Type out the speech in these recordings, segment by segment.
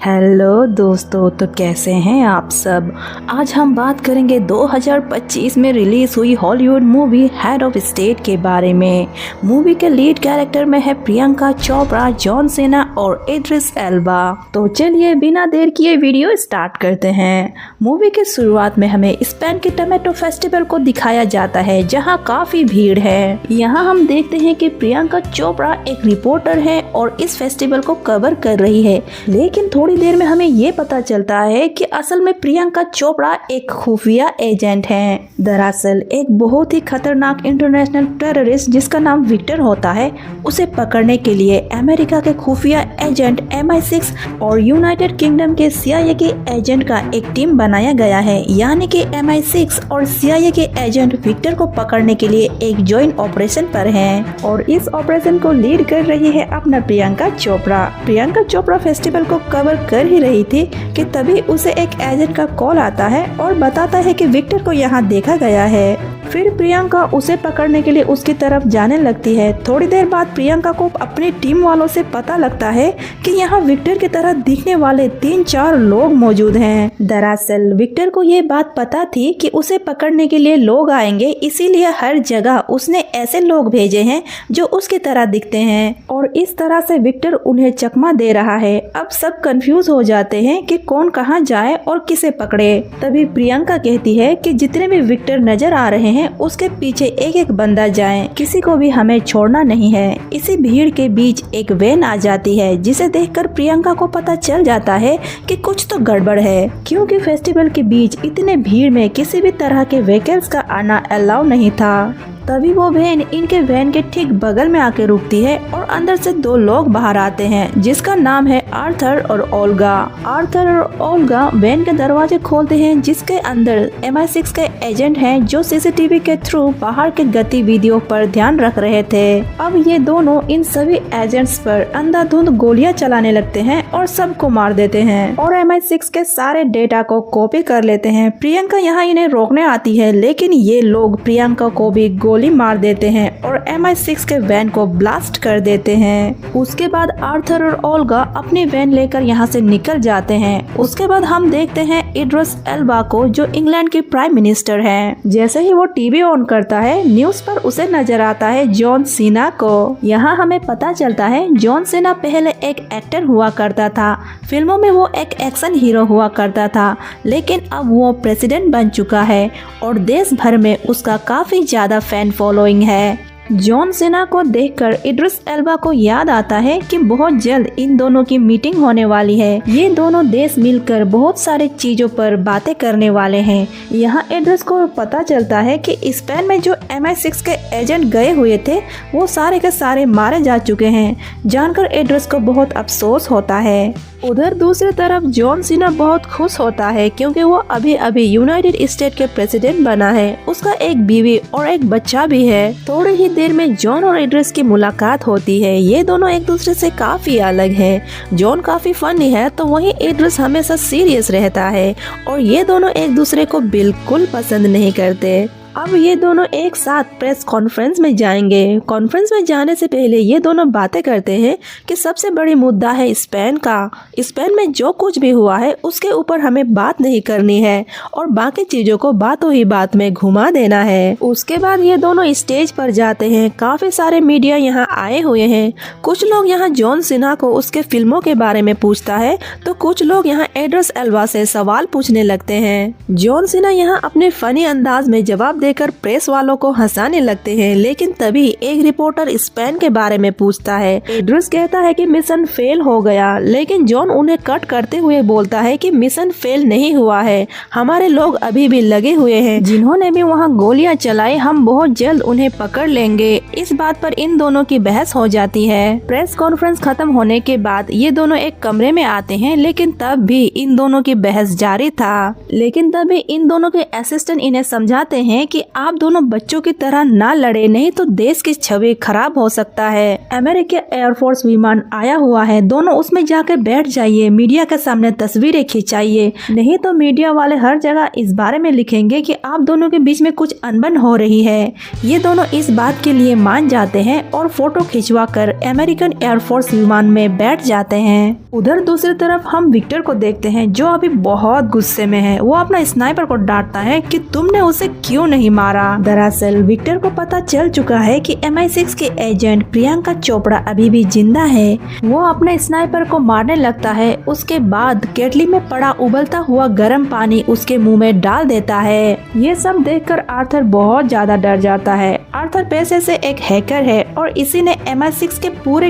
Hello दोस्तों, तो कैसे हैं आप सब। आज हम बात करेंगे 2025 में रिलीज हुई Hollywood movie head of state के बारे में। मूवी के लीड कैरेक्टर में है प्रियंका चोपड़ा, जॉन सीना और इद्रिस एल्बा। तो चलिए बिना देर किए वीडियो स्टार्ट करते हैं। मूवी के शुरुआत में हमें स्पेन के टोमेटो फेस्टिवल को दिखाया जाता है, जहाँ काफी भीड़ है। यहाँ हम देखते हैं कि प्रियंका चोपड़ा एक रिपोर्टर है और इस फेस्टिवल को कवर कर रही है, लेकिन थोड़ी देर में हमें ये पता चलता है कि असल में प्रियंका चोपड़ा एक खुफिया एजेंट हैं। दरअसल एक बहुत ही खतरनाक इंटरनेशनल टेररिस्ट जिसका नाम विक्टर होता है, उसे पकड़ने के लिए अमेरिका के खुफिया एजेंट MI6 और यूनाइटेड किंगडम के CIA के एजेंट का एक टीम बनाया गया है। यानी कि MI6 और CIA के एजेंट विक्टर को पकड़ने के लिए एक जॉइंट ऑपरेशन पर हैं और इस ऑपरेशन को लीड कर रही है अपना प्रियंका चोपड़ा। प्रियंका चोपड़ा फेस्टिवल को कवर कर ही रही थी कि तभी उसे एक एजेंट का कॉल आता है और बताता है कि विक्टर को यहाँ देखा गया है। फिर प्रियंका उसे पकड़ने के लिए उसकी तरफ जाने लगती है। थोड़ी देर बाद प्रियंका को अपनी टीम वालों से पता लगता है कि यहाँ विक्टर की तरह दिखने वाले 3-4 लोग मौजूद हैं। दरअसल विक्टर को ये बात पता थी कि उसे पकड़ने के लिए लोग आएंगे, इसीलिए हर जगह उसने ऐसे लोग भेजे हैं जो उसकी तरह दिखते हैं और इस तरह से विक्टर उन्हें चकमा दे रहा है। अब सब कंफ्यूज हो जाते हैं कि कौन कहाँ जाए और किसे पकड़े। तभी प्रियंका कहती है कि जितने भी विक्टर नजर आ रहे हैं उसके पीछे एक एक बंदा जाए, किसी को भी हमें छोड़ना नहीं है। इसी भीड़ के बीच एक वैन आ जाती है, जिसे देखकर प्रियंका को पता चल जाता है कि कुछ तो गड़बड़ है, क्योंकि फेस्टिवल के बीच इतने भीड़ में किसी भी तरह के व्हीकल्स का आना अलाउ नहीं था। तभी वो वैन इनके वैन के ठीक बगल में आके रुकती है और अंदर से 2 लोग बाहर आते हैं, जिसका नाम है आर्थर और ओल्गा। आर्थर और ओल्गा वैन के दरवाजे खोलते हैं, जिसके अंदर MI6 के एजेंट हैं जो CCTV के थ्रू बाहर के गतिविधियों पर ध्यान रख रहे थे। अब ये दोनों इन सभी एजेंट्स पर अंधाधुंध गोलियां चलाने लगते हैं और सबको मार देते हैं और MI6 के सारे डेटा को कॉपी कर लेते हैं। प्रियंका यहाँ इन्हें रोकने आती है, लेकिन ये लोग प्रियंका को भी गोली मार देते हैं और MI6 के वैन को ब्लास्ट कर देते हैं। उसके बाद आर्थर और ओल्गा अपनी वैन लेकर यहाँ से निकल जाते हैं। उसके बाद हम देखते हैं इद्रिस एल्बा को, जो इंग्लैंड के प्राइम मिनिस्टर हैं। जैसे ही वो टीवी ऑन करता है, न्यूज पर उसे नजर आता है जॉन सीना को। यहाँ हमें पता चलता है जॉन सीना पहले एक एक्टर हुआ करता था, फिल्मों में वो एक एक्शन हीरो हुआ करता था, लेकिन अब वो प्रेसिडेंट बन चुका है और देश भर में उसका काफी ज्यादा फैन फॉलोइंग है। जॉन सीना को देखकर इद्रिस एल्बा को याद आता है कि बहुत जल्द इन दोनों की मीटिंग होने वाली है। ये दोनों देश मिलकर बहुत सारे चीजों पर बातें करने वाले हैं। यहाँ इद्रिस को पता चलता है कि स्पेन में जो MI6 के एजेंट गए हुए थे वो सारे के सारे मारे जा चुके हैं। जानकर इद्रिस को बहुत अफसोस होता है। उधर दूसरी तरफ जॉन सीना बहुत खुश होता है, क्योंकि वो अभी अभी यूनाइटेड स्टेट के प्रेसिडेंट बना है। उसका एक बीवी और एक बच्चा भी है। थोड़ी ही देर में जॉन और इद्रिस की मुलाकात होती है। ये दोनों एक दूसरे से काफी अलग हैं। जॉन काफी फनी है तो वहीं इद्रिस हमेशा सीरियस रहता है और ये दोनों एक दूसरे को बिल्कुल पसंद नहीं करते। अब ये दोनों एक साथ प्रेस कॉन्फ्रेंस में जाएंगे। कॉन्फ्रेंस में जाने से पहले ये दोनों बातें करते हैं कि सबसे बड़ी मुद्दा है स्पेन का। स्पेन में जो कुछ भी हुआ है उसके ऊपर हमें बात नहीं करनी है और बाकी चीजों को बातों ही बात में घुमा देना है। उसके बाद ये दोनों स्टेज पर जाते हैं। काफी सारे मीडिया यहाँ आए हुए हैं। कुछ लोग यहाँ जॉन सिन्हा को उसके फिल्मों के बारे में पूछता है, तो कुछ लोग यहाँ इद्रिस एल्बा से सवाल पूछने लगते हैं। जॉन सिन्हा यहाँ अपने फनी अंदाज में जवाब देकर प्रेस वालों को हंसाने लगते हैं, लेकिन तभी एक रिपोर्टर स्पेन के बारे में पूछता है। इद्रिस कहता है कि मिशन फेल हो गया, लेकिन जॉन उन्हें कट करते हुए बोलता है कि मिशन फेल नहीं हुआ है, हमारे लोग अभी भी लगे हुए हैं, जिन्होंने भी वहाँ गोलियां चलाई, हम बहुत जल्द उन्हें पकड़ लेंगे। इस बात पर इन दोनों की बहस हो जाती है। प्रेस कॉन्फ्रेंस खत्म होने के बाद ये दोनों एक कमरे में आते हैं, लेकिन तब भी इन दोनों की बहस जारी था। लेकिन तभी इन दोनों के असिस्टेंट इन्हें समझाते हैं कि आप दोनों बच्चों की तरह ना लड़े, नहीं तो देश की छवि खराब हो सकता है। अमेरिकी एयरफोर्स विमान आया हुआ है, दोनों उसमें जाकर बैठ जाइए, मीडिया के सामने तस्वीरें खिंचाइए, नहीं तो मीडिया वाले हर जगह इस बारे में लिखेंगे कि आप दोनों के बीच में कुछ अनबन हो रही है। ये दोनों इस बात के लिए मान जाते हैं और फोटो खिंचवा कर अमेरिकन एयरफोर्स विमान में बैठ जाते हैं। उधर दूसरी तरफ हम विक्टर को देखते हैं जो अभी बहुत गुस्से में है। वो अपना स्नाइपर को डांटता है कि तुमने उसे क्यों नहीं मारा। दरअसल विक्टर को पता चल चुका है कि MI6 के एजेंट प्रियंका चोपड़ा अभी भी जिंदा है। वो अपने स्नाइपर को मारने लगता है, उसके बाद केटली में पड़ा उबलता हुआ गर्म पानी उसके मुंह में डाल देता है। ये सब देखकर आर्थर बहुत ज्यादा डर जाता है। आर्थर पेशे से एक हैकर है और इसी ने MI6 के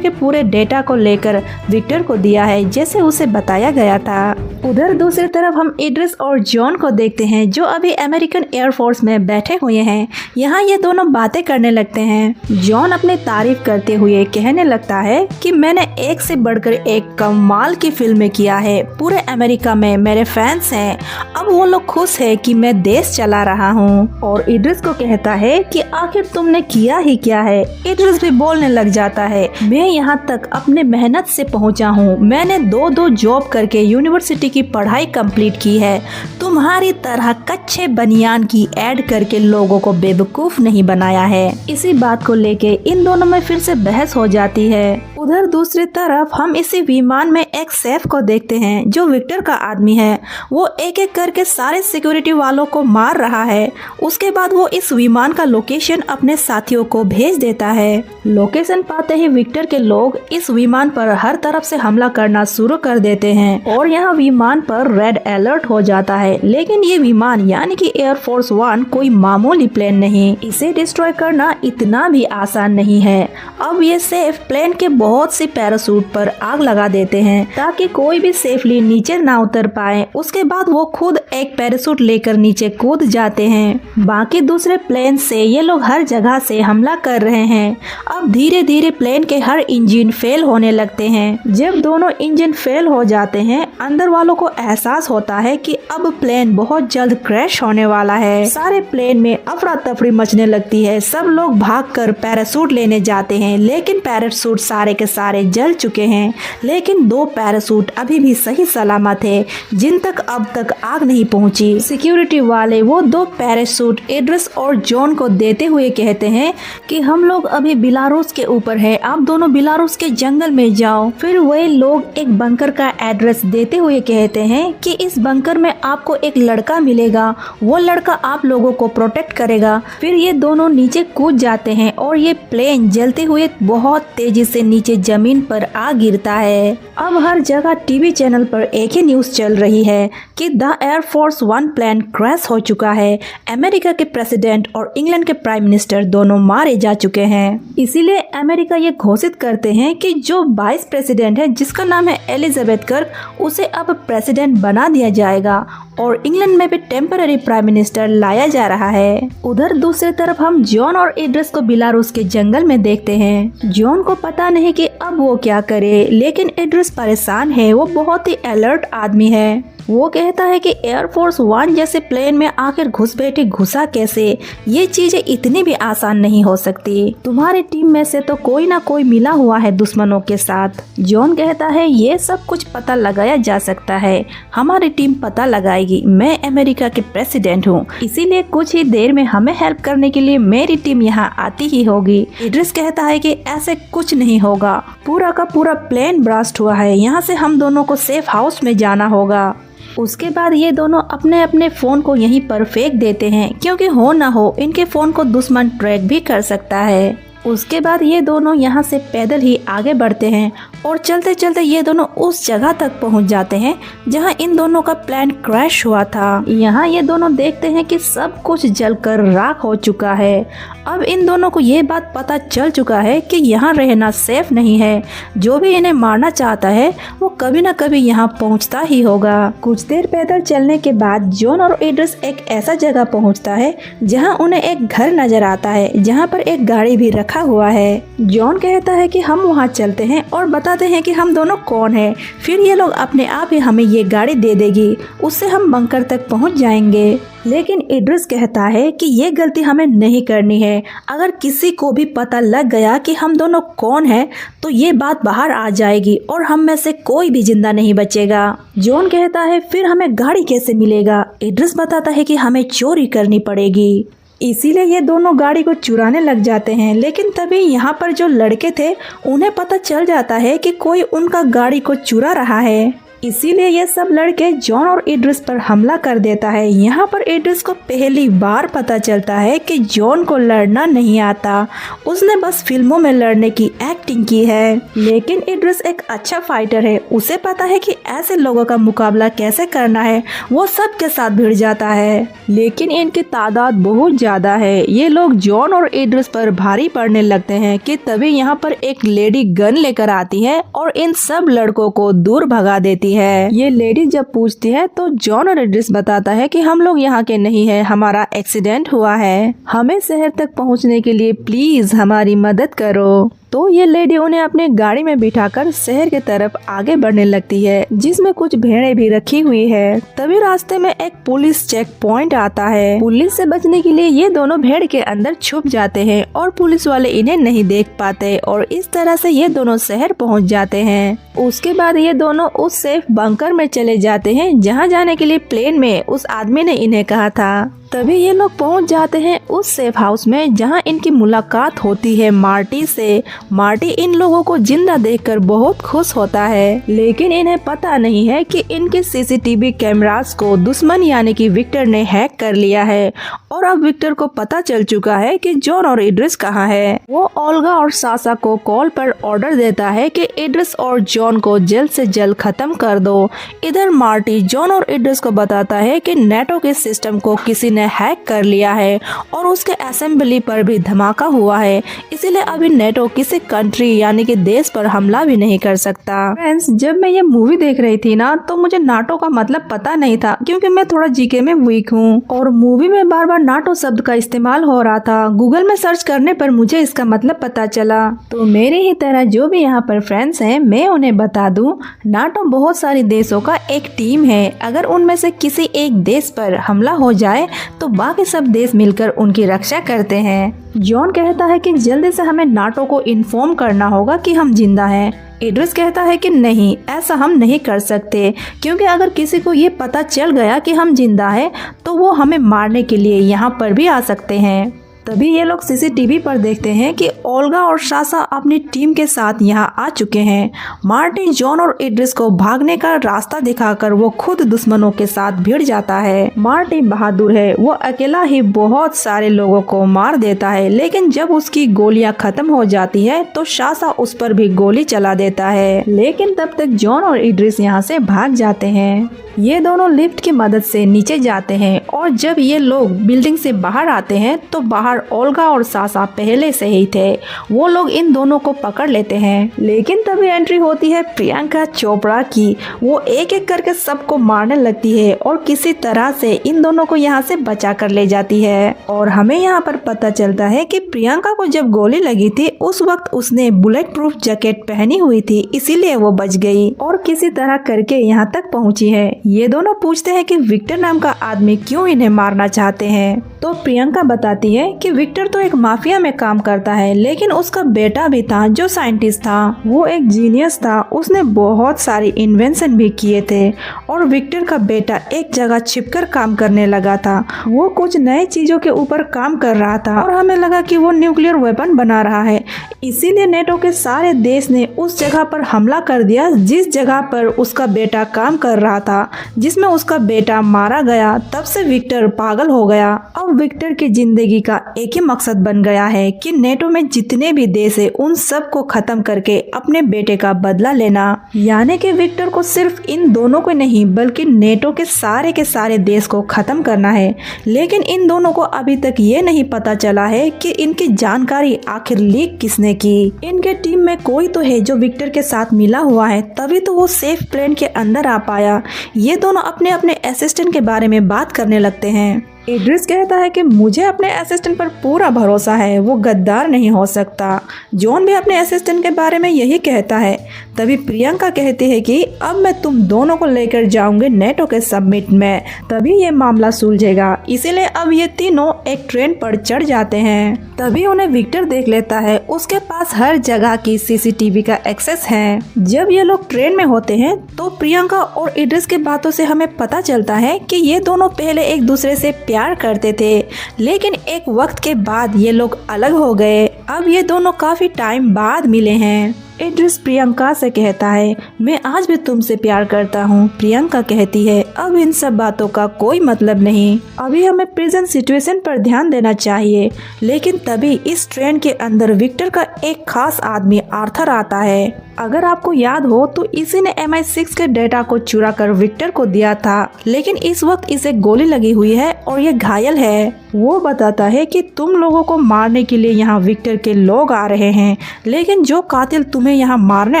पूरे डेटा को लेकर विक्टर को दिया है जैसे उसे बताया गया था। उधर दूसरी तरफ हम इड्रिस और जॉन को देखते हैं जो अभी अमेरिकन एयरफोर्स में बैठे हुए हैं। यहाँ ये दोनों बातें करने लगते हैं। जॉन अपनी तारीफ करते हुए कहने लगता है कि मैंने एक से बढ़कर एक कमाल की फिल्में किया है, पूरे अमेरिका में मेरे फैंस हैं, अब वो लोग खुश है कि मैं देश चला रहा हूँ। और इड्रिस को कहता है कि आखिर तुमने किया ही क्या है। इड्रिस भी बोलने लग जाता है, मैं यहाँ तक अपने मेहनत से पहुँचा हूँ, मैंने दो जॉब करके यूनिवर्सिटी की पढ़ाई कंप्लीट की है, तुम्हारी तरह कच्चे बनियान की ऐड करके लोगों को बेवकूफ नहीं बनाया है। इसी बात को लेके इन दोनों में फिर से बहस हो जाती है। उधर दूसरी तरफ हम इसी विमान में एक सेफ को देखते हैं जो विक्टर का आदमी है। वो एक एक करके सारे सिक्योरिटी वालों को मार रहा है। उसके बाद वो इस विमान का लोकेशन अपने साथियों को भेज देता है। लोकेशन पाते ही विक्टर के लोग इस विमान पर हर तरफ से हमला करना शुरू कर देते हैं और यहाँ विमान पर रेड अलर्ट हो जाता है। लेकिन ये विमान यानी कि एयरफोर्स 1 कोई मामूली प्लेन नहीं, इसे डिस्ट्रॉय करना इतना भी आसान नहीं है। अब ये सेफ प्लेन के बहुत सी पैराशूट पर आग लगा देते हैं ताकि कोई भी सेफली नीचे ना उतर पाए। उसके बाद वो खुद एक पैराशूट लेकर नीचे कूद जाते हैं। बाकी दूसरे प्लेन से ये लोग हर जगह से हमला कर रहे हैं। अब धीरे धीरे प्लेन के हर इंजन फेल होने लगते हैं। जब दोनों इंजन फेल हो जाते हैं, अंदर वालों को एहसास होता है कि अब प्लेन बहुत जल्द क्रैश होने वाला है। सारे प्लेन में अफरा तफरी मचने लगती है। सब लोग भागकर पैराशूट लेने जाते हैं, लेकिन पैराशूट सारे के सारे जल चुके हैं। लेकिन 2 पैराशूट अभी भी सही सलामत है जिन तक अब तक आग नहीं पहुंची। सिक्योरिटी वाले वो 2 पैराशूट इड्रिस और जॉन को देते हुए कहते हैं कि हम लोग अभी बेलारूस के ऊपर है, आप दोनों बेलारूस के जंगल में जाओ। फिर वे लोग एक बंकर का एड्रेस देते हुए कहते हैं कि इस बंकर में आपको एक लड़का मिलेगा, वो लड़का आप लोगों को प्रोटेक्ट करेगा। फिर ये दोनों नीचे कूद जाते हैं और ये प्लेन जलते हुए बहुत तेजी से नीचे जमीन पर आ गिरता है। अब हर जगह टीवी चैनल पर एक ही न्यूज चल रही है कि द एयरफोर्स 1 प्लेन क्रैश हो चुका है। अमेरिका के प्रेसिडेंट और इंग्लैंड के प्राइम मिनिस्टर दोनों मारे जा चुके हैं। इसीलिए अमेरिका ये घोषित करते हैं कि जो वाइस प्रेसिडेंट है जिसका नाम है एलिजाबेथ कर्क, उसे अब प्रेसिडेंट बना दिया जाएगा और इंग्लैंड में भी टेम्पररी प्राइम मिनिस्टर लाया जा रहा है। उधर दूसरी तरफ हम जॉन और इड्रिस को बेलारूस के जंगल में देखते हैं। जॉन को पता नहीं कि अब वो क्या करे, लेकिन इड्रिस परेशान है। वो बहुत ही अलर्ट आदमी है। वो कहता है कि एयरफोर्स 1 जैसे प्लेन में आकर घुस बैठे घुसा कैसे, ये चीजें इतनी भी आसान नहीं हो सकती। तुम्हारी टीम में से तो कोई ना कोई मिला हुआ है दुश्मनों के साथ। जॉन कहता है ये सब कुछ पता लगाया जा सकता है, हमारी टीम पता लगाएगी। मैं अमेरिका के प्रेसिडेंट हूँ, इसीलिए कुछ ही देर में हमें हेल्प करने के लिए मेरी टीम यहाँ आती ही होगी। इड्रिस कहता है कि ऐसे कुछ नहीं होगा, पूरा का पूरा प्लेन ब्लास्ट हुआ है, यहाँ से हम दोनों को सेफ हाउस में जाना होगा। उसके बाद ये दोनों अपने अपने फोन को यहीं पर फेंक देते हैं क्योंकि हो ना हो इनके फोन को दुश्मन ट्रैक भी कर सकता है। उसके बाद ये दोनों यहाँ से पैदल ही आगे बढ़ते हैं और चलते चलते ये दोनों उस जगह तक पहुँच जाते हैं जहाँ इन दोनों का प्लान क्रैश हुआ था। यहाँ ये दोनों देखते हैं कि सब कुछ जलकर राख हो चुका है। अब इन दोनों को ये बात पता चल चुका है कि यहाँ रहना सेफ नहीं है। जो भी इन्हें मारना चाहता है वो कभी न कभी यहाँ पहुँचता ही होगा। कुछ देर पैदल चलने के बाद जॉन और इड्रिस एक ऐसा जगह पहुँचता है जहाँ उन्हें एक घर नजर आता है जहाँ पर एक गाड़ी भी रखा हुआ है। जॉन कहता है कि हम वहाँ चलते हैं और बता बताते हैं कि हम दोनों कौन हैं। फिर ये लोग अपने आप ही हमें ये गाड़ी दे देगी, उससे हम बंकर तक पहुंच जाएंगे। लेकिन इड्रिस कहता है कि ये गलती हमें नहीं करनी है। अगर किसी को भी पता लग गया कि हम दोनों कौन हैं तो ये बात बाहर आ जाएगी और हम में से कोई भी जिंदा नहीं बचेगा। जॉन कहता है फिर हमें गाड़ी कैसे मिलेगा। इड्रिस बताता है कि हमें चोरी करनी पड़ेगी। इसीलिए ये दोनों गाड़ी को चुराने लग जाते हैं। लेकिन तभी यहाँ पर जो लड़के थे उन्हें पता चल जाता है कि कोई उनका गाड़ी को चुरा रहा है। इसीलिए ये सब लड़के जॉन और इड्रिस पर हमला कर देता है। यहाँ पर इड्रिस को पहली बार पता चलता है कि जॉन को लड़ना नहीं आता, उसने बस फिल्मों में लड़ने की एक्टिंग की है। लेकिन इड्रिस एक अच्छा फाइटर है, उसे पता है कि ऐसे लोगों का मुकाबला कैसे करना है। वो सबके साथ भिड़ जाता है, लेकिन इनकी तादाद बहुत ज्यादा है। ये लोग जॉन और इड्रिस पर भारी पड़ने लगते हैं कि तभी यहाँ पर एक लेडी गन लेकर आती है और इन सब लड़कों को दूर भगा देती है। ये लेडी जब पूछती है तो जॉन और इड्रिस बताता है कि हम लोग यहाँ के नहीं है, हमारा एक्सीडेंट हुआ है, हमें शहर तक पहुँचने के लिए प्लीज हमारी मदद करो। तो ये लेडी उन्हें अपने गाड़ी में बिठाकर शहर के तरफ आगे बढ़ने लगती है, जिसमें कुछ भेड़ें भी रखी हुई है। तभी रास्ते में एक पुलिस चेक पॉइंट आता है। पुलिस से बचने के लिए ये दोनों भेड़ के अंदर छुप जाते हैं और पुलिस वाले इन्हें नहीं देख पाते और इस तरह से ये दोनों शहर पहुंच जाते हैं। उसके बाद ये दोनों उस सेफ बंकर में चले जाते हैं जहाँ जाने के लिए प्लेन में उस आदमी ने इन्हें कहा था। तभी ये लोग पहुंच जाते हैं उस सेफ हाउस में जहां इनकी मुलाकात होती है मार्टी से। मार्टी इन लोगों को जिंदा देखकर बहुत खुश होता है, लेकिन इन्हें पता नहीं है कि इनके सीसीटीवी कैमरास को दुश्मन यानी कि विक्टर ने हैक कर लिया है और अब विक्टर को पता चल चुका है कि जॉन और इड्रिस कहाँ है। वो ओल्गा और सासा को कॉल पर ऑर्डर देता है कि इड्रिस और जॉन को जल्द से जल्द खत्म कर दो। इधर मार्टी जॉन और इड्रिस को बताता है कि नेटो के सिस्टम को किसी ने हैक कर लिया है और उसके असेंबली पर भी धमाका हुआ है, इसीलिए अभी नेटो किसी कंट्री यानी कि देश पर हमला भी नहीं कर सकता। फ्रेंड्स, जब मैं ये मूवी देख रही थी ना तो मुझे नाटो का मतलब पता नहीं था, क्योंकि मैं थोड़ा जीके में वीक हूँ और मूवी में बार बार नाटो शब्द का इस्तेमाल हो रहा था। गूगल में सर्च करने पर मुझे इसका मतलब पता चला। तो मेरे ही तरह जो भी यहाँ पर फ्रेंड्स हैं, मैं उन्हें बता दूं, नाटो बहुत सारे देशों का एक टीम है। अगर उनमें से किसी एक देश पर हमला हो जाए तो बाकी सब देश मिलकर उनकी रक्षा करते हैं। जॉन कहता है कि जल्दी से हमें नाटो को इन्फॉर्म करना होगा कि हम जिंदा हैं। इड्रिस कहता है कि नहीं, ऐसा हम नहीं कर सकते, क्योंकि अगर किसी को ये पता चल गया कि हम जिंदा हैं तो वो हमें मारने के लिए यहाँ पर भी आ सकते हैं। तभी ये लोग सीसीटीवी पर देखते हैं कि ओल्गा और सासा अपनी टीम के साथ यहाँ आ चुके हैं। मार्टिन जॉन और इड्रिस को भागने का रास्ता दिखाकर वो खुद दुश्मनों के साथ भिड़ जाता है। मार्टिन बहादुर है, वो अकेला ही बहुत सारे लोगों को मार देता है, लेकिन जब उसकी गोलियां खत्म हो जाती है तो सासा उस पर भी गोली चला देता है। लेकिन तब तक जॉन और इड्रिस यहाँ से भाग जाते हैं। ये दोनों लिफ्ट की मदद से नीचे जाते हैं और जब ये लोग बिल्डिंग से बाहर आते हैं तो बाहर ओल्गा और सासा पहले से ही थे। वो लोग इन दोनों को पकड़ लेते हैं, लेकिन तभी एंट्री होती है प्रियंका चोपड़ा की। वो एक एक करके सबको मारने लगती है और किसी तरह से इन दोनों को यहाँ से बचा कर ले जाती है। और हमें यहाँ पर पता चलता है कि प्रियंका को जब गोली लगी थी उस वक्त उसने बुलेट प्रूफ जैकेट पहनी हुई थी, इसीलिए वो बच गई और किसी तरह करके यहाँ तक पहुँची है। ये दोनों पूछते हैं कि विक्टर नाम का आदमी क्यों इन्हें मारना चाहते हैं। तो प्रियंका बताती है कि विक्टर तो एक माफिया में काम करता है, लेकिन उसका बेटा भी था जो साइंटिस्ट था। वो एक जीनियस था, उसने बहुत सारी इन्वेंशन भी किए थे और विक्टर का बेटा एक जगह छिपकर काम करने लगा था। वो कुछ नए चीजों के ऊपर काम कर रहा था और हमें लगा कि वो न्यूक्लियर वेपन बना रहा है, इसीलिए नेटो के सारे देश ने उस जगह पर हमला कर दिया जिस जगह पर उसका बेटा काम कर रहा था, जिसमें उसका बेटा मारा गया। तब से विक्टर पागल हो गया। अब विक्टर की जिंदगी का एक ही मकसद बन गया है कि नेटो में जितने भी देश है उन सब को खत्म करके अपने बेटे का बदला लेना। यानी कि विक्टर को सिर्फ इन दोनों को नहीं बल्कि नेटो के सारे देश को खत्म करना है। लेकिन इन दोनों को अभी तक ये नहीं पता चला है कि इनकी जानकारी आखिर लीक किसने की। इनके टीम में कोई तो है जो विक्टर के साथ मिला हुआ है, तभी तो वो सेफ प्लेन के अंदर आ पाया। ये दोनों अपने अपने असिस्टेंट के बारे में बात करने लगते हैं। इड्रिस कहता है कि मुझे अपने असिस्टेंट पर पूरा भरोसा है, वो गद्दार नहीं हो सकता। जॉन भी अपने असिस्टेंट के बारे में यही कहता है। तभी प्रियंका कहती है कि अब मैं तुम दोनों को लेकर जाऊंगी नेटो के समिट में, तभी ये मामला सुलझेगा। इसीलिए अब ये तीनों एक ट्रेन पर चढ़ जाते हैं। तभी उन्हें विक्टर देख लेता है, उसके पास हर जगह की सीसीटीवी का एक्सेस है। जब ये लोग ट्रेन में होते हैं तो प्रियंका और इड्रिस की बातों से हमें पता चलता है कि ये दोनों पहले एक दूसरे से प्यार करते थे, लेकिन एक वक्त के बाद ये लोग अलग हो गए। अब ये दोनों काफी टाइम बाद मिले हैं। इड्रिस प्रियंका से कहता है, मैं आज भी तुमसे प्यार करता हूँ। प्रियंका कहती है, अब इन सब बातों का कोई मतलब नहीं, अभी हमें प्रेजेंट सिचुएशन पर ध्यान देना चाहिए। लेकिन तभी इस ट्रेन के अंदर विक्टर का एक खास आदमी आर्थर आता है। अगर आपको याद हो तो इसी ने MI6 के डेटा को चुरा कर विक्टर को दिया था, लेकिन इस वक्त इसे गोली लगी हुई है और ये घायल है। वो बताता है कि तुम लोगों को मारने के लिए यहाँ विक्टर के लोग आ रहे हैं, लेकिन जो कातिल तुम्हें यहाँ मारने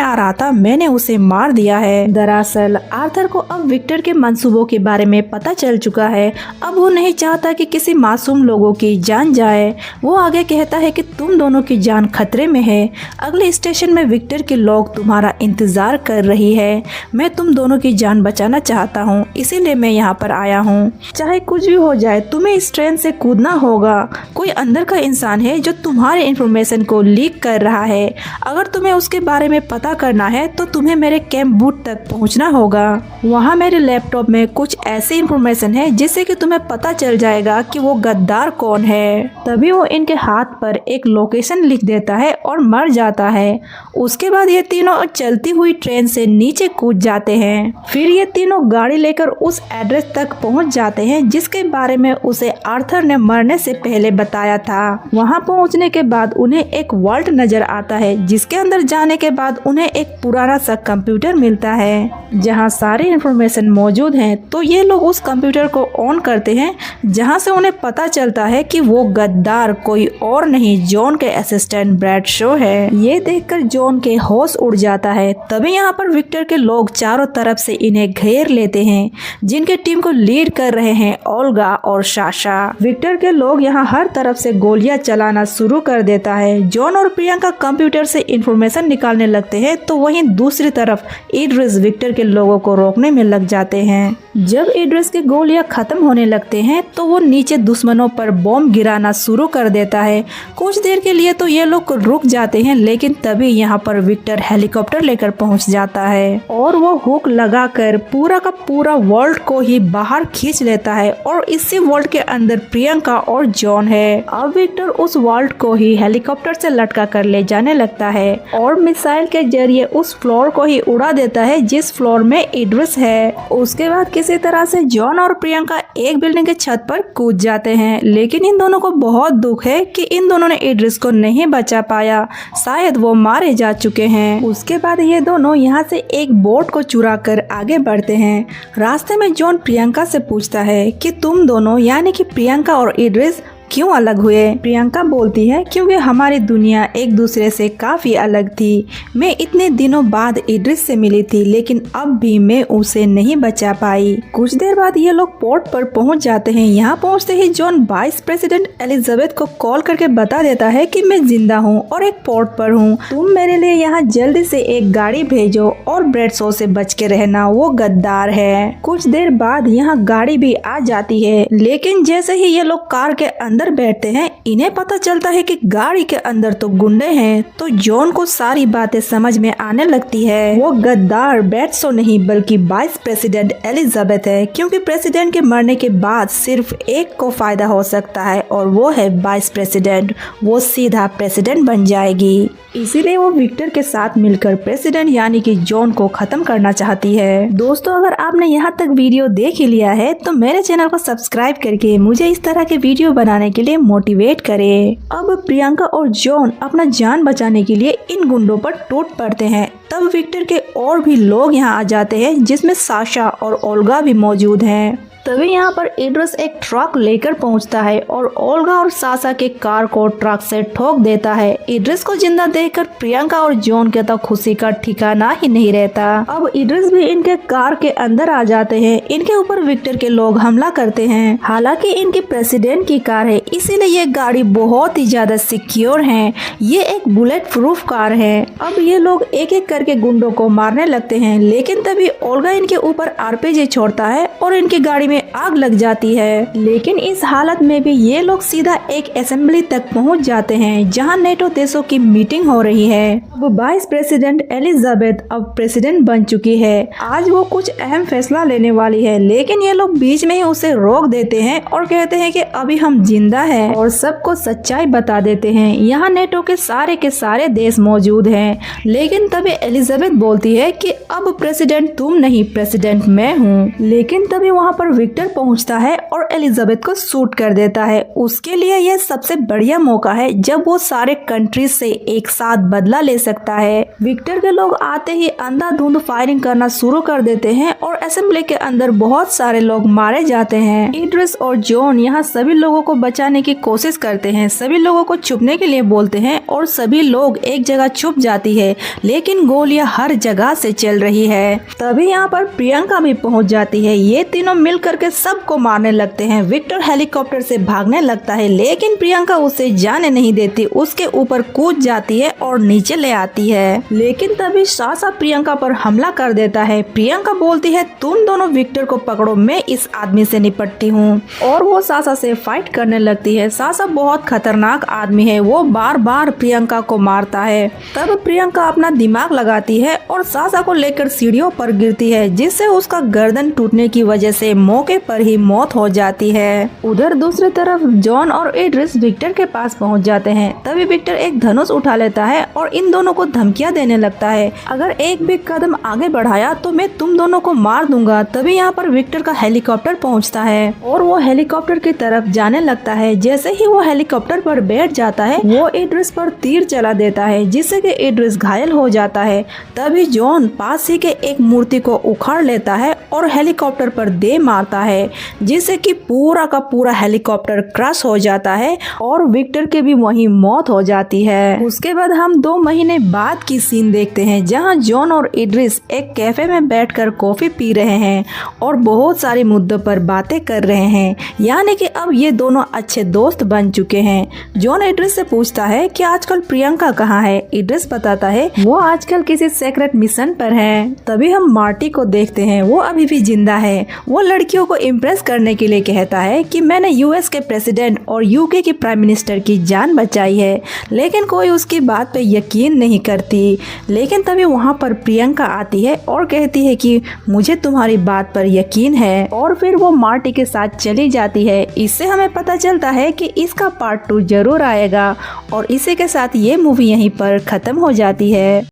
आ रहा था मैंने उसे मार दिया है। दरअसल आर्थर को अब विक्टर के मंसूबों के बारे में पता चल चुका है। अब वो नहीं चाहता कि किसी मासूम लोगों की जान जाए। वो आगे कहता है कि तुम दोनों की जान खतरे में है, अगले स्टेशन में विक्टर के लोग तुम्हारा इंतजार कर रही है। मैं तुम दोनों की जान बचाना चाहता हूँ, इसीलिए मैं यहाँ पर आया हूँ। चाहे कुछ भी हो जाए तुम्हें इस ट्रेन से कूदना होगा। कोई अंदर का इंसान है जो तुम्हारे इंफॉर्मेशन को लीक कर रहा है। अगर तुम्हें उसके बारे में पता करना है तो तुम्हें मेरे कैंप बूट तक पहुँचना होगा। वहाँ मेरे लैपटॉप में कुछ ऐसी इंफॉर्मेशन है जिससे कि तुम्हें पता चल जाएगा कि वो गद्दार कौन है। तभी वो इनके हाथ पर एक लोकेशन लिख देता है और मर जाता है। उसके बाद ये तीनों चलती हुई ट्रेन से नीचे कूद जाते हैं। फिर ये तीनों गाड़ी लेकर उस एड्रेस तक पहुंच जाते हैं जिसके बारे में उसे आर्थर ने मरने से पहले बताया था। वहां पहुंचने के बाद उन्हें एक वॉल्ट नजर आता है, जिसके अंदर जाने के बाद उन्हें एक पुराना सा कंप्यूटर मिलता है जहां सारी इंफॉर्मेशन मौजूद है। तो ये लोग उस कंप्यूटर को ऑन करते हैं, जहां से उन्हें पता चलता है कि वो गद्दार कोई और नहीं जॉन के असिस्टेंट ब्रैडशो है। ये देखकर जॉन के होश उड़ जाता है। तभी यहाँ पर विक्टर के लोग चारों तरफ से इन्हें घेर लेते हैं, जिनके टीम को लीड कर रहे हैं ओल्गा और साशा। विक्टर के लोग यहाँ हर तरफ से गोलियां चलाना शुरू कर देता है। जॉन और प्रियंका कंप्यूटर से इंफॉर्मेशन निकालने लगते हैं, तो वहीं दूसरी तरफ इड्रिस विक्टर के लोगों को रोकने में लग जाते हैं। जब इड्रिस की गोलियां खत्म होने लगते हैं तो वो नीचे दुश्मनों पर बॉम्ब गिराना शुरू कर देता है। कुछ देर के लिए तो ये लोग रुक जाते हैं, लेकिन तभी यहाँ पर विक्टर हेलीकॉप्टर लेकर पहुंच जाता है और वो हुक लगाकर पूरा का पूरा वर्ल्ड को ही बाहर खींच लेता है और इसी वर्ल्ड के अंदर प्रियंका और जॉन है। अब विक्टर उस वर्ल्ड को ही हेलीकॉप्टर से लटका कर ले जाने लगता है और मिसाइल के जरिए उस फ्लोर को ही उड़ा देता है जिस फ्लोर में इड्रिस है। उसके बाद किसी तरह से जॉन और प्रियंका एक बिल्डिंग के छत पर कूद जाते हैं, लेकिन इन दोनों को बहुत दुख है कि इन दोनों ने इड्रिस को नहीं बचा पाया, शायद वो मारे जा चुके हैं। उसके बाद ये दोनों यहाँ से एक बोट को चुरा कर आगे बढ़ते हैं। रास्ते में जॉन प्रियंका से पूछता है कि तुम दोनों यानी कि प्रियंका और इड्रिस क्यों अलग हुए। प्रियंका बोलती है क्योंकि हमारी दुनिया एक दूसरे से काफी अलग थी। मैं इतने दिनों बाद इड्रिस से मिली थी, लेकिन अब भी मैं उसे नहीं बचा पाई। कुछ देर बाद ये लोग पोर्ट पर पहुंच जाते हैं। यहाँ पहुंचते ही जॉन वाइस प्रेसिडेंट एलिजाबेथ को कॉल करके बता देता है कि मैं जिंदा हूँ और एक पोर्ट पर हूँ। तुम मेरे लिए यहाँ जल्दी से एक गाड़ी भेजो और ब्रैडशो से बच के रहना, वो गद्दार है। कुछ देर बाद यहाँ गाड़ी भी आ जाती है, लेकिन जैसे ही ये लोग कार के अंदर बैठते हैं इन्हें पता चलता है कि गाड़ी के अंदर तो गुंडे हैं। तो जॉन को सारी बातें समझ में आने लगती है। वो गद्दार ब्रैडशो नहीं बल्कि वाइस प्रेसिडेंट एलिजाबेथ है, क्योंकि प्रेसिडेंट के मरने के बाद सिर्फ एक को फायदा हो सकता है और वो है वाइस प्रेसिडेंट। वो सीधा प्रेसिडेंट बन जाएगी, इसीलिए वो विक्टर के साथ मिलकर प्रेसिडेंट यानी कि जॉन को खत्म करना चाहती है। दोस्तों, अगर आपने यहाँ तक वीडियो देख ही लिया है तो मेरे चैनल को सब्सक्राइब करके मुझे इस तरह के वीडियो बनाने के लिए मोटिवेट करें। अब प्रियंका और जॉन अपना जान बचाने के लिए इन गुंडों पर टूट पड़ते हैं। तब विक्टर के और भी लोग यहाँ आ जाते हैं, जिसमें साशा और ओल्गा भी मौजूद हैं। तभी यहाँ पर इड्रिस एक ट्रक लेकर पहुँचता है और ओल्गा और सासा के कार को ट्रक से ठोक देता है। इड्रिस को जिंदा देखकर प्रियंका और जॉन के तो खुशी का ठिकाना ही नहीं रहता। अब इड्रिस भी इनके कार के अंदर आ जाते हैं। इनके ऊपर विक्टर के लोग हमला करते हैं। हालांकि इनकी प्रेसिडेंट की कार है, इसीलिए ये गाड़ी बहुत ही ज्यादा सिक्योर है। ये एक बुलेट प्रूफ कार है। अब ये लोग एक एक करके गुंडों को मारने लगते हैं, लेकिन तभी ओल्गा इनके ऊपर आरपीजी छोड़ता है और इनकी गाड़ी में आग लग जाती है। लेकिन इस हालत में भी ये लोग सीधा एक असेंबली तक पहुंच जाते हैं, जहां नेटो देशों की मीटिंग हो रही है। वो वाइस प्रेसिडेंट एलिजाबेथ अब प्रेसिडेंट बन चुकी है। आज वो कुछ अहम फैसला लेने वाली है, लेकिन ये लोग बीच में ही उसे रोक देते हैं और कहते हैं कि अभी हम जिंदा हैं और सबको सच्चाई बता देते हैं। यहाँ नेटो के सारे देश मौजूद हैं। लेकिन तभी एलिजाबेथ बोलती है कि अब प्रेसिडेंट तुम नहीं, प्रेसिडेंट मैं हूँ। लेकिन तभी वहाँ पर विक्टर पहुँचता है और एलिजाबेथ को शूट कर देता है। उसके लिए यह सबसे बढ़िया मौका है जब वो सारे कंट्रीज से एक साथ बदला ले सकता है। विक्टर के लोग आते ही अंधाधुंध फायरिंग करना शुरू कर देते हैं और असेंबली के अंदर बहुत सारे लोग मारे जाते हैं। इड्रिस और जॉन यहाँ सभी लोगों को बचाने की कोशिश करते हैं, सभी लोगों को छुपने के लिए बोलते हैं और सभी लोग एक जगह छुप जाती है, लेकिन गोलियां हर जगह से चल रही है। तभी यहाँ पर प्रियंका भी पहुँच जाती है। ये तीनों मिल करके सबको मारने लगते हैं। विक्टर हेलीकॉप्टर से भागने लगता है, लेकिन प्रियंका उसे जाने नहीं देती, उसके ऊपर कूद जाती है और नीचे ले आती है। लेकिन तभी सासा प्रियंका पर हमला कर देता है। प्रियंका बोलती है तुम दोनों विक्टर को पकड़ो, मैं इस आदमी से निपटती हूँ, और वो सासा से फाइट करने लगती है। सासा बहुत खतरनाक आदमी है, वो बार बार प्रियंका को मारता है। तब प्रियंका अपना दिमाग लगाती है और सासा को लेकर सीढ़ियों पर गिरती है, जिससे उसका गर्दन टूटने की वजह से मौके पर ही मौत हो जाती है। उधर दूसरी तरफ जॉन और इड्रिस विक्टर के पास पहुंच जाते हैं। तभी विक्टर एक धनुष उठा लेता है और इन दोनों को धमकियां देने लगता है, अगर एक भी कदम आगे बढ़ाया तो मैं तुम दोनों को मार दूंगा। तभी यहाँ पर विक्टर का हेलीकॉप्टर पहुँचता है और वो हेलीकॉप्टर की तरफ जाने लगता है। जैसे ही वो हेलीकॉप्टर पर बैठ जाता है, वो इड्रिस पर तीर चला देता है, जिससे कि इड्रिस घायल हो जाता है। तभी जॉन पास ही के एक मूर्ति को उखाड़ लेता है और हेलीकॉप्टर पर दे मारता है, जिससे कि पूरा का पूरा हेलीकॉप्टर क्रैश हो जाता है और विक्टर के भी वहीं मौत हो जाती है। उसके बाद हम 2 महीने बाद की सीन देखते हैं, जहां जॉन और इड्रिस एक कैफे में बैठकर कॉफी पी रहे हैं और बहुत सारे मुद्दों पर बातें कर रहे हैं। यानी कि अब ये दोनों अच्छे दोस्त बन चुके हैं। जॉन इड्रिस से पूछता है कि आजकल प्रियंका कहाँ है। इड्रिस बताता है वो आजकल किसी सीक्रेट मिशन पर है। तभी हम मार्टी को देखते हैं, वो अभी भी जिंदा है। वो लड़कियों को इम्प्रेस करने के लिए कहता है कि मैंने यूएस के प्रेसिडेंट और यूके की प्राइम मिनिस्टर की जान बचाई है, लेकिन कोई उसकी बात पे यकीन नहीं करती। लेकिन तभी वहाँ पर प्रियंका आती है और कहती है कि मुझे तुम्हारी बात पर यकीन है, और फिर वो मार्टी के साथ चली जाती है। इससे हमें पता चलता है कि इसका पार्ट 2 जरूर आएगा। और इसी के साथ ये मूवी यहीं पर खत्म हो जाती है।